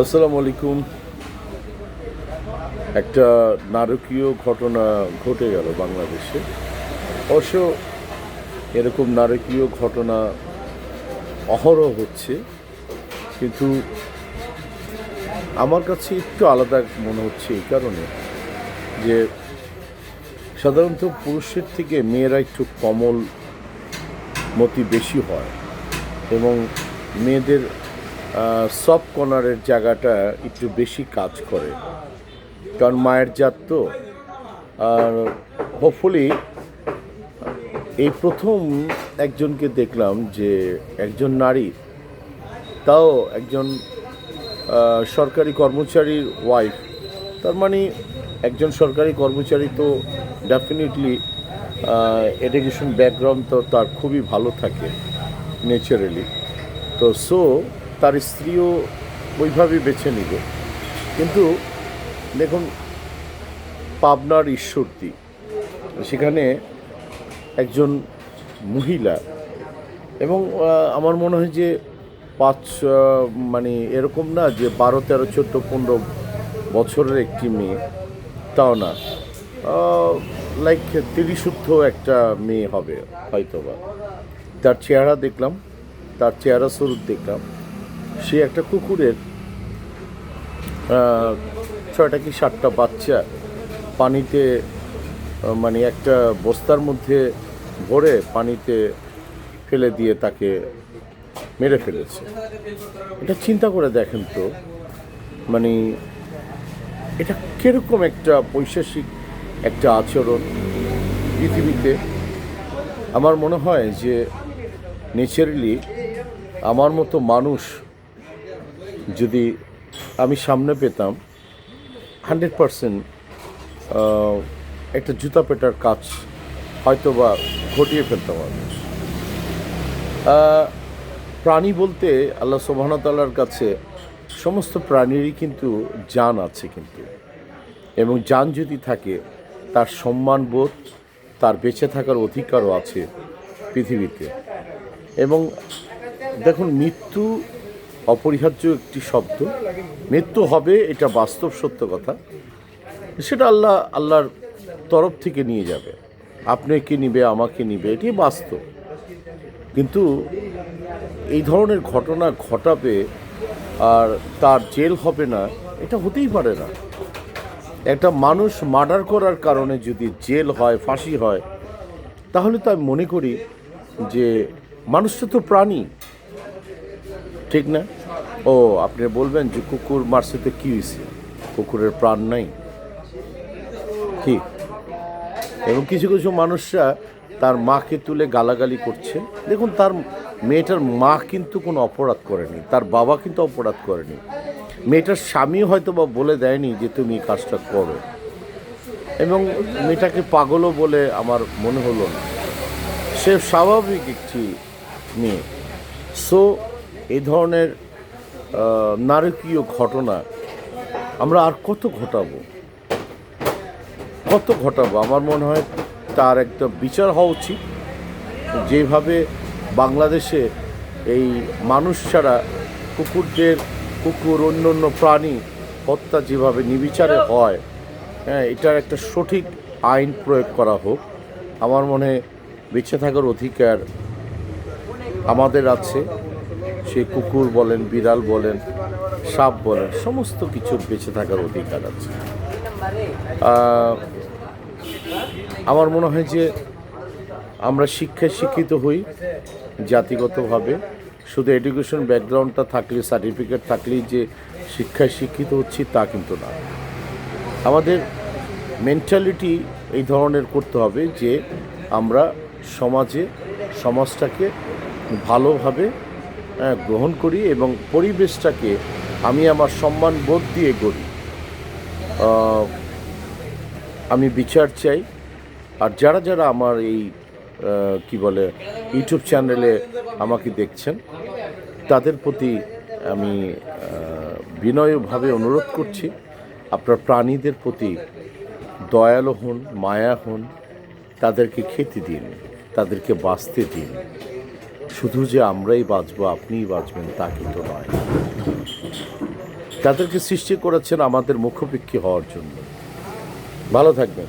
আসসালামু আলাইকুম। একটা নারকীয় ঘটনা ঘটে গেল বাংলাদেশে। অবশ্য এরকম নারকীয় ঘটনা অহরহ হচ্ছে, কিন্তু আমার কাছে একটু আলাদা মনে হচ্ছে এই কারণে যে সাধারণত পুরুষের থেকে মেয়েরা একটু কোমল মতি বেশি হয় এবং মেয়েদের সফট কর্নারের জায়গাটা একটু বেশি কাজ করে, কারণ মায়ের জাত তো। আর হোপফুলি এই প্রথম একজনকে দেখলাম যে একজন নারী, তাও একজন সরকারি কর্মচারীর ওয়াইফ। তার মানে একজন সরকারি কর্মচারী তো ডেফিনেটলি এডুকেশন ব্যাকগ্রাউন্ড তো তার খুবই ভালো থাকে ন্যাচারালি। তো তার স্ত্রীও ওইভাবেই বেছে নিল। কিন্তু দেখুন, পাবনার ঈশ্বরদী, সেখানে একজন মহিলা, এবং আমার মনে হয় যে মানে এরকম না যে 12, 13, 14, 15 বছরের একটি মেয়ে, তাও না, লাইক 30 একটা মেয়ে হবে হয়তোবা। তার চেহারা দেখলাম, তার চেহারা স্বরূপ দেখলাম। সে একটা কুকুরের 6টা কি 7টা বাচ্চা পানিতে, মানে একটা বস্তার মধ্যে ভরে পানিতে ফেলে দিয়ে তাকে মেরে ফেলেছে। এটা চিন্তা করে দেখেন তো, মানে এটা কিরকম একটা পৈশাসিক একটা আচরণ পৃথিবীতে। আমার মনে হয় যে ন্যাচারালি আমার মতো মানুষ যদি আমি সামনে পেতাম, 100% একটা জুতা পেটার কাজ হয়তো বা ঘটিয়ে ফেলতাম আমি। প্রাণী বলতে আল্লাহ সুবহানাহু ওয়া তাআলার কাছে সমস্ত প্রাণীরই কিন্তু জান আছে, কিন্তু এবং জান যদি থাকে তার সম্মানবোধ, তার বেঁচে থাকার অধিকারও আছে পৃথিবীতে। এবং দেখুন, মৃত্যু অপরিহার্য একটি শব্দ, মৃত্যু হবে, এটা বাস্তব সত্য কথা। সেটা আল্লাহর তরফ থেকে নিয়ে যাবে, আপনাকে নিবে, আমাকে নিবে, এটি বাস্তব। কিন্তু এই ধরনের ঘটনা ঘটাবে আর তার জেল হবে না, এটা হতেই পারে না। একটা মানুষ মার্ডার করার কারণে যদি জেল হয়, ফাঁসি হয়, তাহলে তো আমি মনে করি যে মানুষটা তো প্রাণী, ঠিক না? ও, আপনি বলবেন যে কুকুর মারছে তো কী হয়েছে, কুকুরের প্রাণ নাই কি? এবং কিছু কিছু মানুষরা তার মাকে তুলে গালাগালি করছে। দেখুন, তার মেয়েটার মা কিন্তু কোনো অপরাধ করেনি, তার বাবা কিন্তু অপরাধ করেনি, মেয়েটার স্বামী হয়তো বা বলে দেয়নি যে তুমি এই কাজটা করো, এবং মেয়েটাকে পাগলও বলে আমার মনে হলো না। সে স্বাভাবিক একটি মেয়ে। এই ধরনের নারকীয় ঘটনা আমরা আর কত ঘটাবো? আমার মনে হয় তার একটা বিচার হওয়া উচিত। যেভাবে বাংলাদেশে এই মানুষ ছাড়া কুকুর অন্য অন্য প্রাণী হত্যা যেভাবে নির্বিচারে হয়, হ্যাঁ, এটার একটা সঠিক আইন প্রয়োগ করা হোক। আমার মনে হয় বেঁচে থাকার অধিকার আমাদের আছে। সে কুকুর বলেন, বিড়াল বলেন, সাপ বলেন, সমস্ত কিছুর বেঁচে থাকার অধিকার আছে। আমার মনে হয় যে আমরা শিক্ষায় শিক্ষিত হই জাতিগতভাবে। শুধু এডুকেশন ব্যাকগ্রাউন্ডটা থাকলে, সার্টিফিকেট থাকলেই যে শিক্ষায় শিক্ষিত হচ্ছি তা কিন্তু না। আমাদের মেন্টালিটি এই ধরনের করতে হবে যে আমরা সমাজটাকে ভালোভাবে গ্রহণ করি এবং পরিবেশটাকে আমি আমার সম্মান বোধ দিয়ে গড়ি। আমি বিচার চাই। আর যারা যারা আমার এই কি বলে ইউটিউব চ্যানেলে আমাকে দেখছেন, তাদের প্রতি আমি বিনয়ভাবে অনুরোধ করছি, আপনার প্রাণীদের প্রতি দয়ালু হন, মায়া হন, তাদেরকে খেতে দিন, তাদেরকে বাঁচতে দিন। শুধু যে আমরাই বাঁচবো, আপনিই বাঁচবেন তা কিন্তু নয়। তাদেরকে সৃষ্টি করেছেন আমাদের মুখাপেক্ষী হওয়ার জন্য। ভালো থাকবেন।